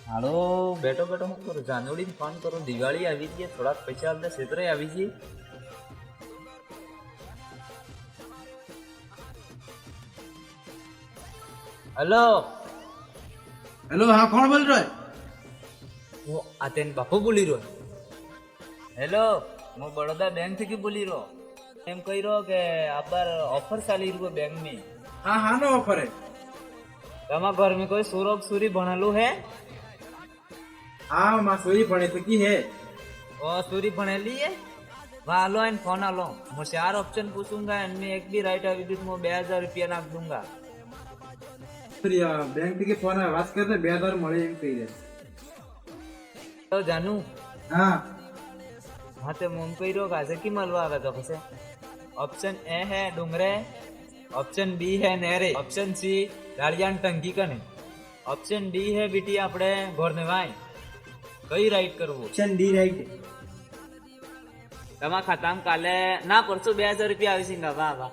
હાલો બેઠો બેઠો હું કરું જાનવડી ફોન કરું દિવાળી આવી ગઈ થોડાક પૈસા આવતા ક્ષેત્રે આવી ગઈ हेलो हेलो हाँ कौन बोल रहा है वो आतेन बापू बोली रो हेलो मैं बड़ौदा बैंक थी बोली रो एम कही रो के आप बार ऑफर चाली रहो बैंक में हाँ हाँ ना ऑफर है तमा घर में कोई सूरब सूरी बनालू है हाँ माँ सोई पड़े तो की है और सूरी बनेली है वहाँ आलो एंड फोन आलो मैं 4 ऑप्शन पूछूंगा इनमें एक भी राइट આવી ગયું मैं 2000 रुपया नाख दूंगा बैंक के फोन है વાત કરતે 2000 મળે એમ કહી દે तो जानू हाँ हाँ तो मुम कही रो कासे की मलवा आवे तो कसे ऑप्शन ए है डुंगरे ऑप्शन बी है नेरे ऑप्शन सी गाड़ियान टंकी कने ऑप्शन डी है बीटी आपड़े घोर ने वाय कई राइट करवो ऑप्शन डी राइट तमा खाताम काले ना परसो 2000 रुपया આવી સિંગા વાહ વાહ